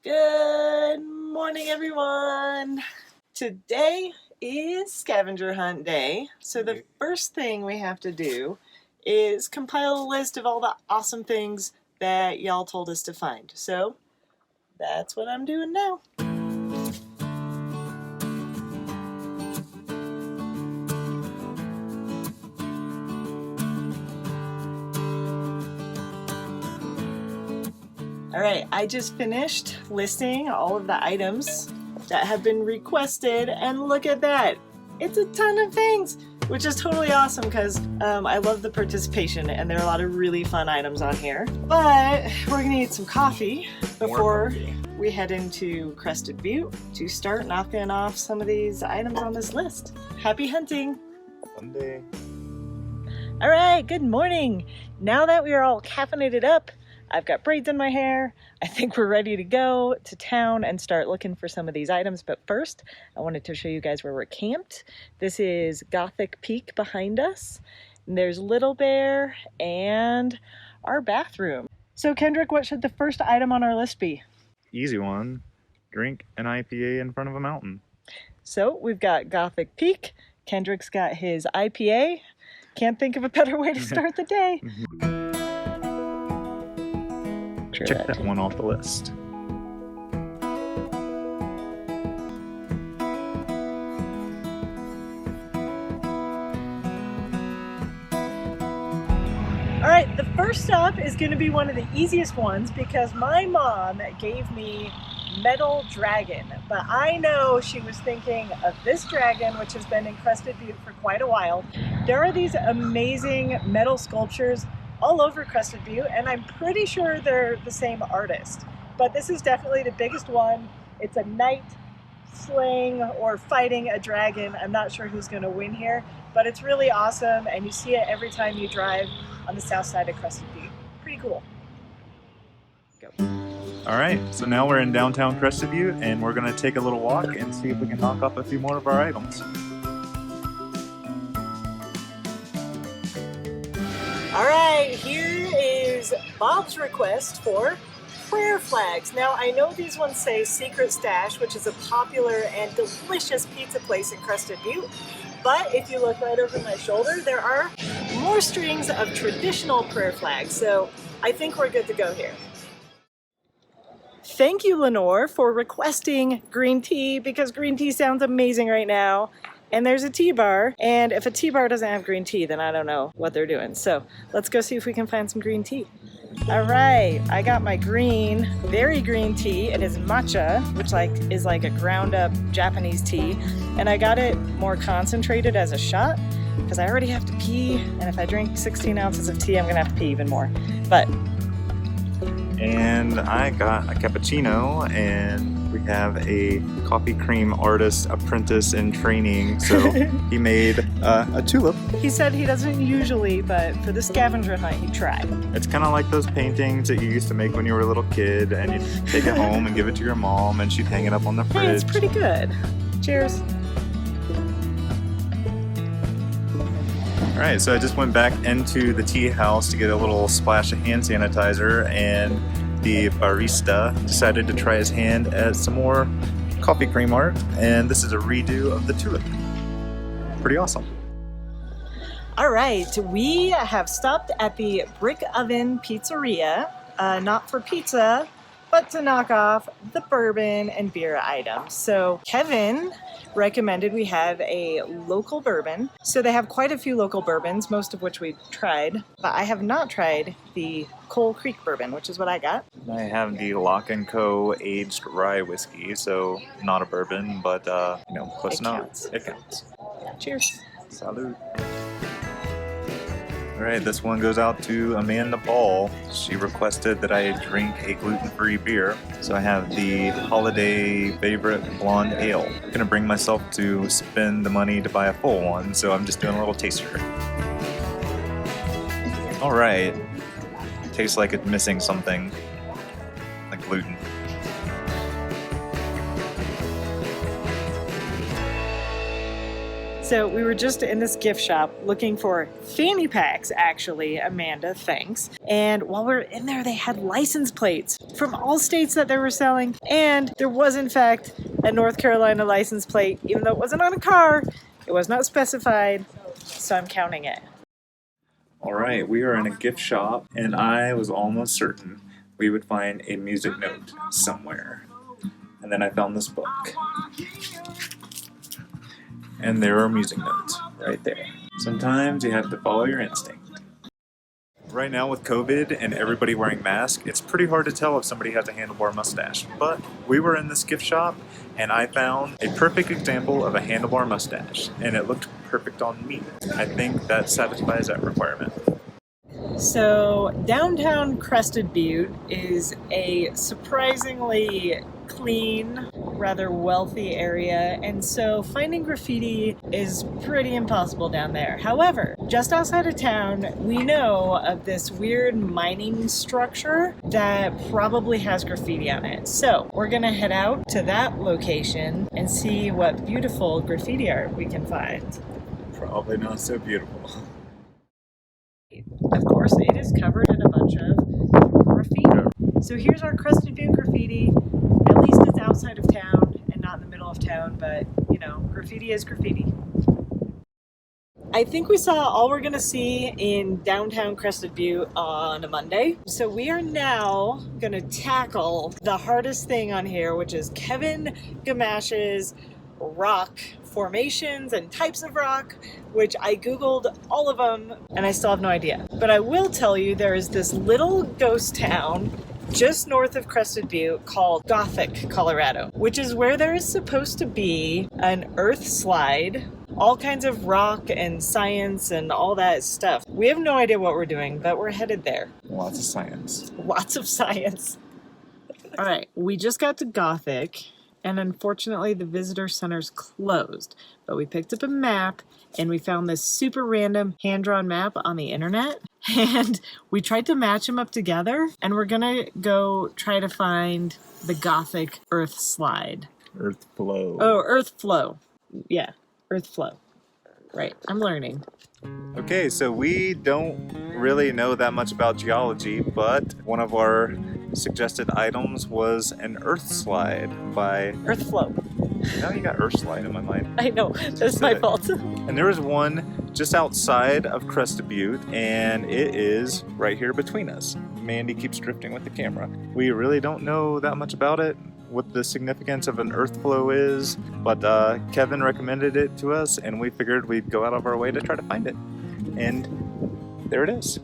Good morning, everyone. Today is scavenger hunt day. So the first thing we have to do is compile a list of all the awesome things that y'all told us to find. So that's what I'm doing now. All right, I just finished listing all of the items that have been requested, and look at that. It's a ton of things, which is totally awesome because I love the participation and there are a lot of really fun items on here. But we're gonna need some coffee before we head into Crested Butte to start knocking off some of these items on this list. Happy hunting! One day. All right, good morning. Now that we are all caffeinated up, I've got braids in my hair. I think we're ready to go to town and start looking for some of these items. But first, I wanted to show you guys where we're camped. This is Gothic Peak behind us. And there's Little Bear and our bathroom. So Kendrick, what should the first item on our list be? Easy one. Drink an IPA in front of a mountain. So we've got Gothic Peak. Kendrick's got his IPA. Can't think of a better way to start the day. Check that one off the list. All right, the first stop is going to be one of the easiest ones because my mom gave me Metal Dragon, but I know she was thinking of this dragon, which has been in Crested Butte for quite a while. There are these amazing metal sculptures all over Crested Butte, and I'm pretty sure they're the same artist. But this is definitely the biggest one. It's a knight slaying or fighting a dragon. I'm not sure who's going to win here, but it's really awesome, and you see it every time you drive on the south side of Crested Butte. Pretty cool. Go. All right, so now we're in downtown Crested Butte, and we're going to take a little walk and see if we can knock off a few more of our items. All right, here is Bob's request for prayer flags. Now, I know these ones say Secret Stash, which is a popular and delicious pizza place in Crested Butte, but if you look right over my shoulder, there are more strings of traditional prayer flags, so I think we're good to go here. Thank you, Lenore, for requesting green tea, because green tea sounds amazing right now. And there's a tea bar, and if a tea bar doesn't have green tea, then I don't know what they're doing. So let's go see if we can find some green tea. All right, I got my green, very green tea. It is matcha, which is like a ground up Japanese tea. And I got it more concentrated as a shot because I already have to pee. And if I drink 16 ounces of tea, I'm gonna have to pee even more. And I got a cappuccino, and we have a coffee cream artist apprentice in training. So he made a tulip. He said he doesn't usually, but for the scavenger hunt, he tried. It's kind of like those paintings that you used to make when you were a little kid, and you'd take it home and give it to your mom, and she'd hang it up on the fridge. Hey, it's pretty good. Cheers. All right, so I just went back into the tea house to get a little splash of hand sanitizer, and the barista decided to try his hand at some more coffee cream art, and this is a redo of the tulip. Pretty awesome. All right, we have stopped at the Brick Oven Pizzeria, not for pizza, but to knock off the bourbon and beer items. So Kevin recommended we have a local bourbon. So they have quite a few local bourbons, most of which we've tried, but I have not tried the Coal Creek bourbon, which is what I got. I have the Lock & Co. aged rye whiskey, so not a bourbon, but close enough. Counts. It counts. Cheers. Salud. All right, this one goes out to Amanda Paul. She requested that I drink a gluten-free beer. So I have the holiday favorite blonde ale. I'm gonna bring myself to spend the money to buy a full one, so I'm just doing a little taster. All right, tastes like it's missing something, like gluten. So we were just in this gift shop looking for fanny packs, actually, Amanda, thanks. And while we were in there, they had license plates from all states that they were selling. And there was, in fact, a North Carolina license plate, even though it wasn't on a car. It was not specified, so I'm counting it. All right, we are in a gift shop, and I was almost certain we would find a music note somewhere. And then I found this book. And there are music notes right there. Sometimes you have to follow your instinct. Right now with COVID and everybody wearing masks, it's pretty hard to tell if somebody has a handlebar mustache. But we were in this gift shop and I found a perfect example of a handlebar mustache. And it looked perfect on me. I think that satisfies that requirement. So downtown Crested Butte is a surprisingly clean, rather wealthy area, and so finding graffiti is pretty impossible down there. However, just outside of town, we know of this weird mining structure that probably has graffiti on it. So we're gonna head out to that location and see what beautiful graffiti art we can find. Probably not so beautiful. Of course, it is covered in a bunch of graffiti. So here's our Crested Butte graffiti. At least it's outside of town and not in the middle of town, but you know, graffiti is graffiti. I think we saw all we're gonna see in downtown Crested Butte on a Monday. So we are now gonna tackle the hardest thing on here, which is Kevin Gamash's rock formations and types of rock, which I Googled all of them and I still have no idea. But I will tell you there is this little ghost town just north of Crested Butte called Gothic, Colorado, which is where there is supposed to be an earth slide, all kinds of rock and science and all that stuff. We have no idea what we're doing, but we're headed there. Lots of science. Lots of science. All right, we just got to Gothic, and unfortunately the visitor center's closed, but we picked up a map and we found this super random hand-drawn map on the internet, and we tried to match them up together, and we're gonna go try to find the Gothic earth slide. Earth flow. Oh, earth flow. Yeah, earth flow. Right, I'm learning. Okay, so we don't really know that much about geology, but one of our suggested items was an earth slide by... Earth flow. Now you got earth slide in my mind. I know, that's my fault. And there is one just outside of Crested Butte, and it is right here between us. Mandy keeps drifting with the camera. We really don't know that much about it, what the significance of an earth flow is, but Kevin recommended it to us, and we figured we'd go out of our way to try to find it. And there it is.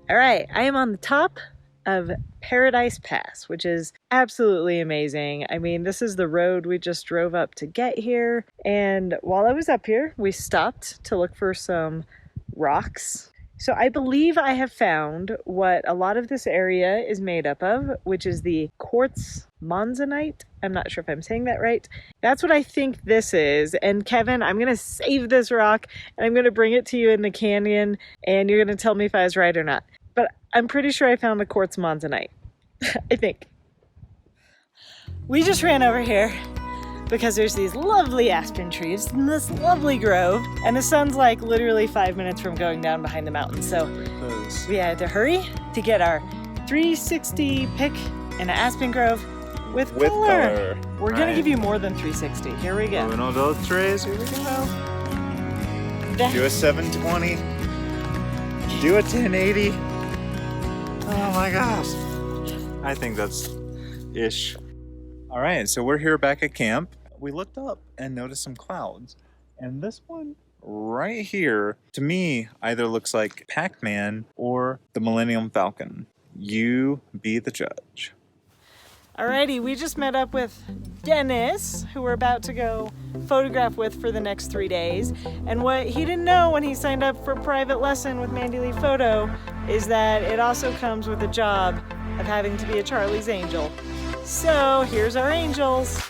All right, I am on the top of Paradise Pass, which is absolutely amazing. I mean, this is the road we just drove up to get here. And while I was up here, we stopped to look for some rocks. So I believe I have found what a lot of this area is made up of, which is the quartz monzonite. I'm not sure if I'm saying that right. That's what I think this is. And Kevin, I'm gonna save this rock and I'm gonna bring it to you in the canyon and you're gonna tell me if I was right or not. But I'm pretty sure I found the quartz monzonite. I think. We just ran over here because there's these lovely aspen trees in this lovely grove, and the sun's like literally 5 minutes from going down behind the mountain. So we had to hurry to get our 360 pic in an aspen grove with color. We're gonna give you more than 360. Here we go. Uno, dos, tres, here we go. Do a 720. Do a 1080. Oh my gosh. I think that's ish. All right, so we're here back at camp. We looked up and noticed some clouds. And this one right here, to me, either looks like Pac-Man or the Millennium Falcon. You be the judge. Alrighty, we just met up with Dennis, who we're about to go photograph with for the next 3 days. And what he didn't know when he signed up for private lesson with Mandy Lea Photo is that it also comes with a job of having to be a Charlie's Angel. So here's our angels.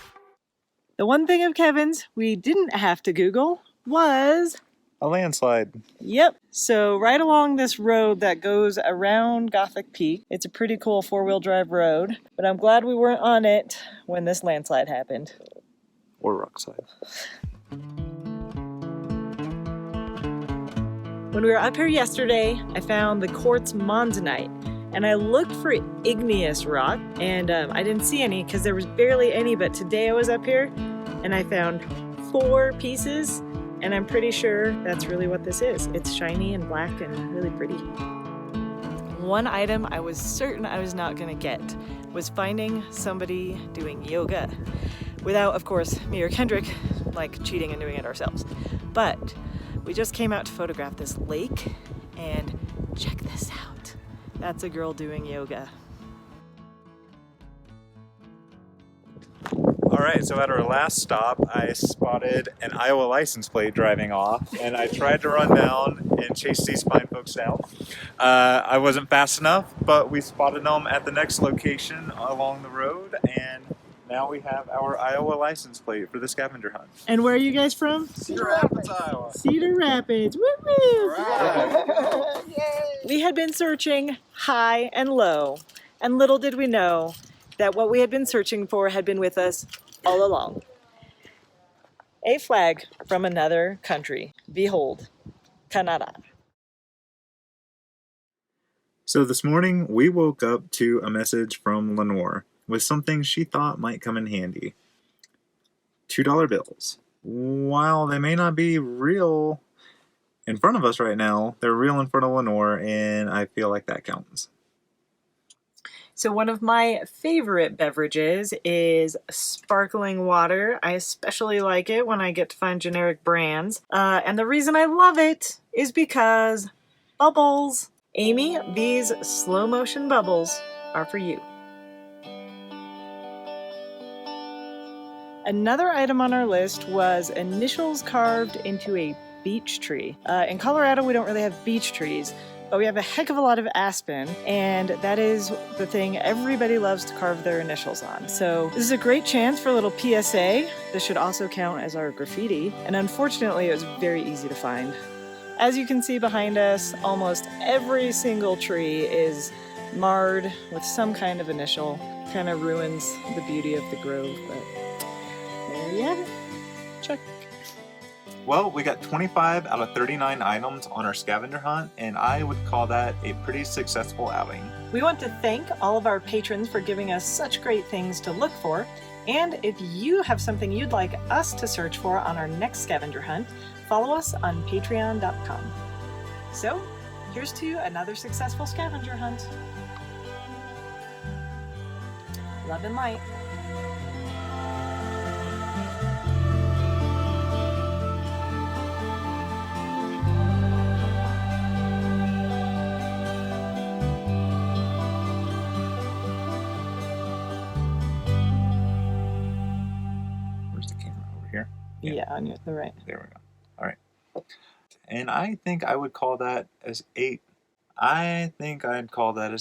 The one thing of Kevin's we didn't have to Google was A landslide. Yep. So right along this road that goes around Gothic Peak, it's a pretty cool 4-wheel drive road, but I'm glad we weren't on it when this landslide happened. or rock slide. When we were up here yesterday, I found the quartz monzonite, and I looked for igneous rock, and I didn't see any because there was barely any, but today I was up here and I found 4 pieces, and I'm pretty sure that's really what this is. It's shiny and black and really pretty. One item I was certain I was not gonna get was finding somebody doing yoga without, of course, me or Kendrick like cheating and doing it ourselves. But we just came out to photograph this lake, and check this out. That's a girl doing yoga. All right, so at our last stop, I spotted an Iowa license plate driving off, and I tried to run down and chase these fine folks down. I wasn't fast enough, but we spotted them at the next location along the road, and now we have our Iowa license plate for the scavenger hunt. And where are you guys from? Cedar Rapids, Iowa. Cedar Rapids. Woo-woo! Right. We had been searching high and low, and little did we know that what we had been searching for had been with us all along. A flag from another country. Behold, Canada. So this morning, we woke up to a message from Lenore with something she thought might come in handy. $2 bills. While they may not be real in front of us right now, they're real in front of Lenore, and I feel like that counts. So one of my favorite beverages is sparkling water. I especially like it when I get to find generic brands. And the reason I love it is because bubbles. Amy, these slow motion bubbles are for you. Another item on our list was initials carved into a beech tree. In Colorado, we don't really have beech trees, but we have a heck of a lot of aspen, and that is the thing everybody loves to carve their initials on. So this is a great chance for a little PSA. This should also count as our graffiti, and unfortunately it was very easy to find. As you can see behind us, almost every single tree is marred with some kind of initial. Kind of ruins the beauty of the grove, but there you have it. Check. Well, we got 25 out of 39 items on our scavenger hunt, and I would call that a pretty successful outing. We want to thank all of our patrons for giving us such great things to look for. And if you have something you'd like us to search for on our next scavenger hunt, follow us on patreon.com. So, here's to another successful scavenger hunt. Love and light. Yeah, on the right. There we go. All right. And I think I would call that as 8. I think I'd call that a